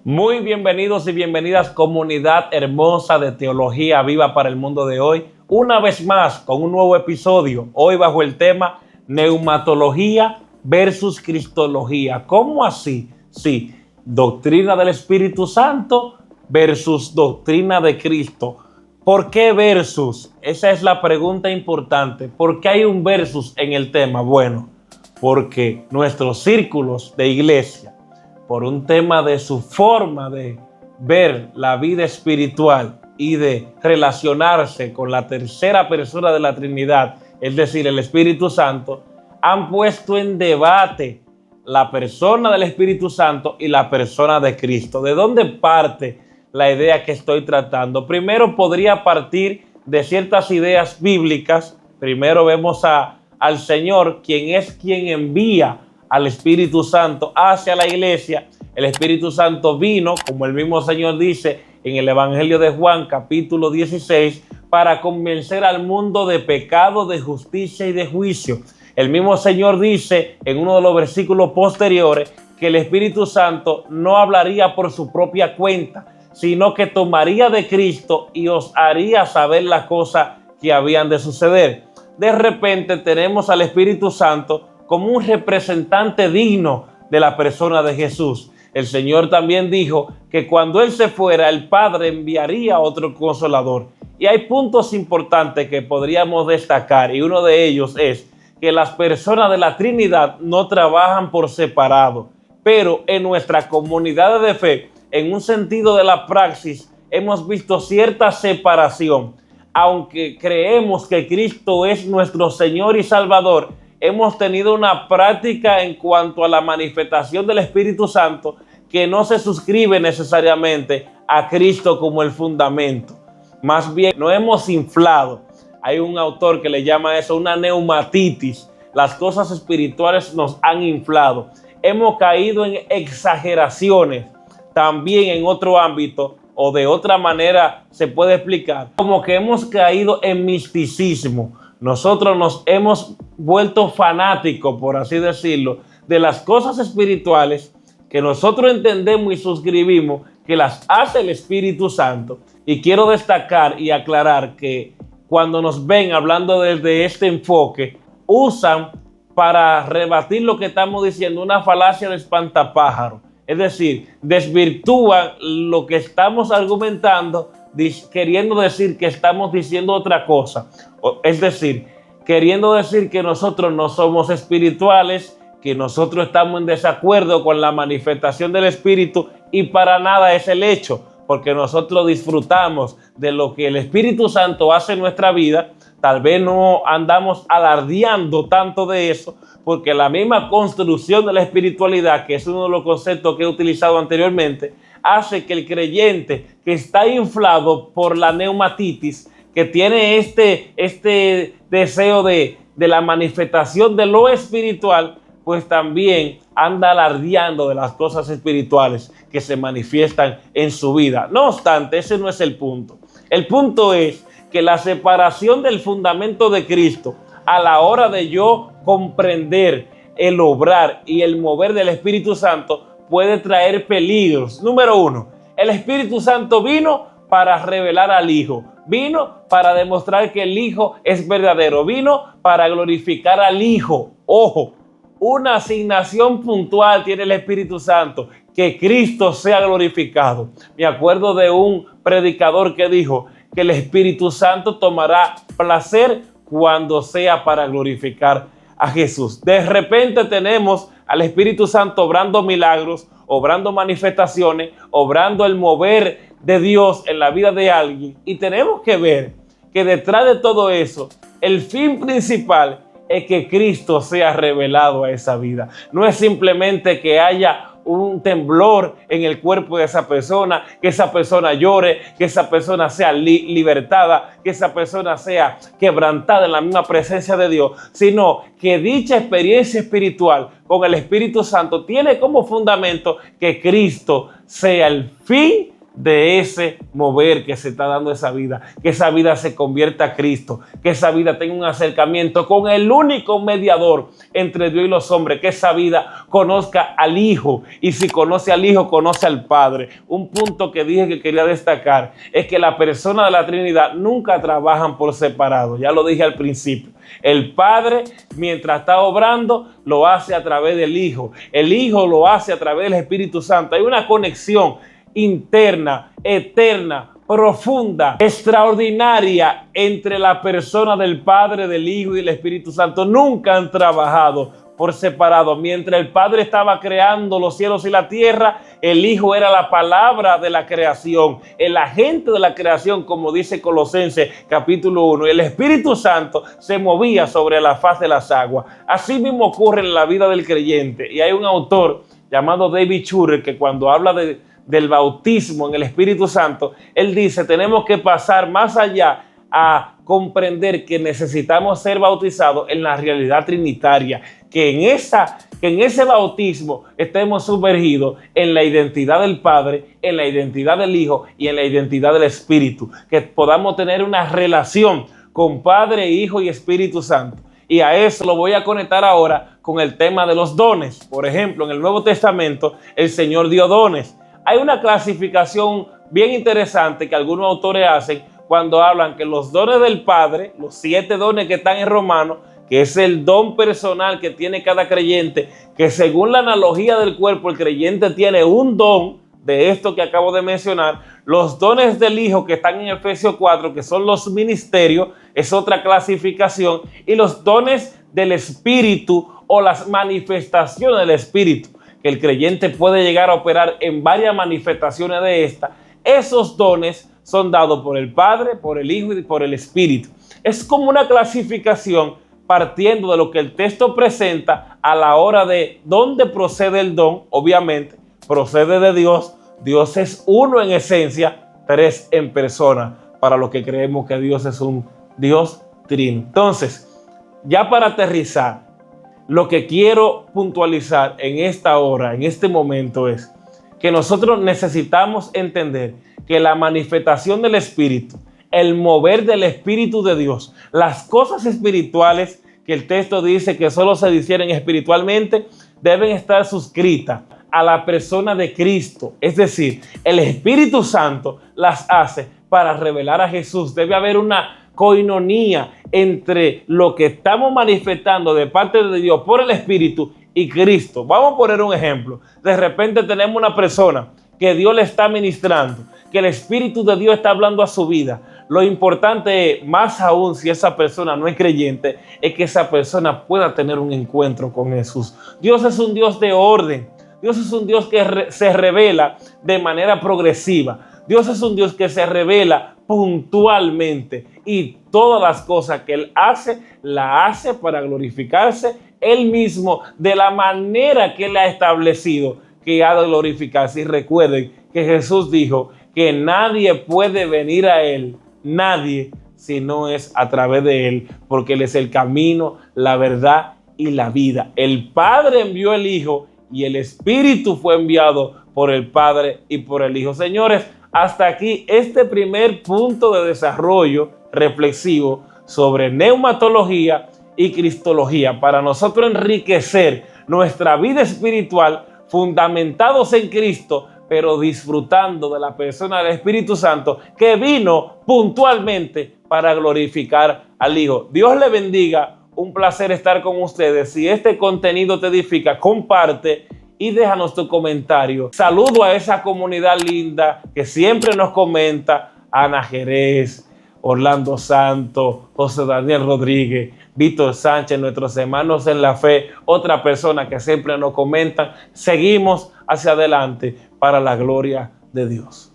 Muy bienvenidos y bienvenidas, comunidad hermosa de Teología Viva para el Mundo de hoy. Una vez más con un nuevo episodio, hoy bajo el tema Neumatología versus Cristología. ¿Cómo así? Sí, doctrina del Espíritu Santo versus doctrina de Cristo. ¿Por qué versus? Esa es la pregunta importante. ¿Por qué hay un versus en el tema? Bueno, porque nuestros círculos de iglesia, por un tema de su forma de ver la vida espiritual y de relacionarse con la tercera persona de la Trinidad, es decir, el Espíritu Santo, han puesto en debate la persona del Espíritu Santo y la persona de Cristo. ¿De dónde parte la idea que estoy tratando? Primero podría partir de ciertas ideas bíblicas. Primero vemos al Señor, quien es quien envía al Espíritu Santo hacia la iglesia. El Espíritu Santo vino, como el mismo Señor dice en el Evangelio de Juan, capítulo 16, para convencer al mundo de pecado, de justicia y de juicio. El mismo Señor dice en uno de los versículos posteriores que el Espíritu Santo no hablaría por su propia cuenta, sino que tomaría de Cristo y os haría saber las cosas que habían de suceder. De repente tenemos al Espíritu Santo como un representante digno de la persona de Jesús. El Señor también dijo que cuando Él se fuera, el Padre enviaría otro consolador. Y hay puntos importantes que podríamos destacar, y uno de ellos es que las personas de la Trinidad no trabajan por separado, pero en nuestra comunidad de fe, en un sentido de la praxis, hemos visto cierta separación. Aunque creemos que Cristo es nuestro Señor y Salvador, hemos tenido una práctica en cuanto a la manifestación del Espíritu Santo que no se suscribe necesariamente a Cristo como el fundamento. Más bien, no hemos inflado. Hay un autor que le llama eso una neumatitis. Las cosas espirituales nos han inflado. Hemos caído en exageraciones. También en otro ámbito, o de otra manera se puede explicar, como que hemos caído en misticismo. Nosotros nos hemos vuelto fanáticos, por así decirlo, de las cosas espirituales que nosotros entendemos y suscribimos que las hace el Espíritu Santo. Y quiero destacar y aclarar que cuando nos ven hablando desde este enfoque, usan para rebatir lo que estamos diciendo una falacia de espantapájaro. Es decir, desvirtúan lo que estamos argumentando, queriendo decir que estamos diciendo otra cosa. Es decir, queriendo decir que nosotros no somos espirituales, que nosotros estamos en desacuerdo con la manifestación del Espíritu, y para nada es el hecho, porque nosotros disfrutamos de lo que el Espíritu Santo hace en nuestra vida. Tal vez no andamos alardeando tanto de eso, porque la misma construcción de la espiritualidad, que es uno de los conceptos que he utilizado anteriormente, hace que el creyente que está inflado por la neumatitis, que tiene este deseo de la manifestación de lo espiritual, pues también anda alardeando de las cosas espirituales que se manifiestan en su vida. No obstante, ese no es el punto. El punto es que la separación del fundamento de Cristo a la hora de yo comprender el obrar y el mover del Espíritu Santo puede traer peligros. Número uno, el Espíritu Santo vino para revelar al Hijo, vino para demostrar que el Hijo es verdadero, vino para glorificar al Hijo. Ojo, una asignación puntual tiene el Espíritu Santo, que Cristo sea glorificado. Me acuerdo de un predicador que dijo que el Espíritu Santo tomará placer cuando sea para glorificar a Jesús. De repente tenemos al Espíritu Santo obrando milagros, obrando manifestaciones, obrando el mover de Dios en la vida de alguien. Y tenemos que ver que detrás de todo eso, el fin principal es que Cristo sea revelado a esa vida. No es simplemente que haya un temblor en el cuerpo de esa persona, que esa persona llore, que esa persona sea libertada, que esa persona sea quebrantada en la misma presencia de Dios, sino que dicha experiencia espiritual con el Espíritu Santo tiene como fundamento que Cristo sea el fin de ese mover que se está dando esa vida, que esa vida se convierta a Cristo, que esa vida tenga un acercamiento con el único mediador entre Dios y los hombres, que esa vida conozca al Hijo, y si conoce al Hijo, conoce al Padre. Un punto que dije que quería destacar es que la persona de la Trinidad nunca trabajan por separado, ya lo dije al principio. El Padre, mientras está obrando, lo hace a través del Hijo, el Hijo lo hace a través del Espíritu Santo. Hay una conexión interna, eterna, profunda, extraordinaria entre la persona del Padre, del Hijo y del Espíritu Santo. Nunca han trabajado por separado. Mientras el Padre estaba creando los cielos y la tierra, el Hijo era la palabra de la creación, el agente de la creación, como dice Colosenses capítulo 1, y el Espíritu Santo se movía sobre la faz de las aguas. Así mismo ocurre en la vida del creyente, y hay un autor llamado David Schurrer que cuando habla del bautismo en el Espíritu Santo, él dice, tenemos que pasar más allá a comprender que necesitamos ser bautizados en la realidad trinitaria, que en ese bautismo estemos sumergidos en la identidad del Padre, en la identidad del Hijo y en la identidad del Espíritu, que podamos tener una relación con Padre, Hijo y Espíritu Santo. Y a eso lo voy a conectar ahora con el tema de los dones. Por ejemplo, en el Nuevo Testamento el Señor dio dones. Hay una clasificación bien interesante que algunos autores hacen cuando hablan que los dones del Padre, los 7 dones que están en Romanos, que es el don personal que tiene cada creyente, que según la analogía del cuerpo, el creyente tiene un don de esto que acabo de mencionar. Los dones del Hijo que están en Efesios 4, que son los ministerios, es otra clasificación. Y los dones del Espíritu o las manifestaciones del Espíritu, que el creyente puede llegar a operar en varias manifestaciones de esta. Esos dones son dados por el Padre, por el Hijo y por el Espíritu. Es como una clasificación partiendo de lo que el texto presenta a la hora de dónde procede el don. Obviamente, procede de Dios. Dios es uno en esencia, 3 en persona, para los que creemos que Dios es un Dios trino. Entonces, ya para aterrizar, lo que quiero puntualizar en esta hora, en este momento, es que nosotros necesitamos entender que la manifestación del Espíritu, el mover del Espíritu de Dios, las cosas espirituales que el texto dice que solo se disciernen espiritualmente, deben estar suscritas a la persona de Cristo. Es decir, el Espíritu Santo las hace para revelar a Jesús. Debe haber una coinonía entre lo que estamos manifestando de parte de Dios por el Espíritu y Cristo. Vamos a poner un ejemplo. De repente tenemos una persona que Dios le está ministrando, que el Espíritu de Dios está hablando a su vida. Lo importante es, más aún si esa persona no es creyente, es que esa persona pueda tener un encuentro con Jesús. Dios es un Dios de orden. Dios es un Dios que se revela de manera progresiva. Dios es un Dios que se revela puntualmente, y todas las cosas que Él hace, la hace para glorificarse Él mismo de la manera que Él ha establecido que ha de glorificarse. Y recuerden que Jesús dijo que nadie puede venir a Él, nadie, si no es a través de Él, porque Él es el camino, la verdad y la vida. El Padre envió el Hijo y el Espíritu fue enviado por el Padre y por el Hijo. Señores, hasta aquí este primer punto de desarrollo reflexivo sobre neumatología y cristología, para nosotros enriquecer nuestra vida espiritual fundamentados en Cristo, pero disfrutando de la persona del Espíritu Santo, que vino puntualmente para glorificar al Hijo. Dios le bendiga. Un placer estar con ustedes. Si este contenido te edifica, comparte y déjanos tu comentario. Saludo a esa comunidad linda que siempre nos comenta: Ana Jerez, Orlando Santo, José Daniel Rodríguez, Víctor Sánchez, nuestros hermanos en la fe, otra persona que siempre nos comentan. Seguimos hacia adelante para la gloria de Dios.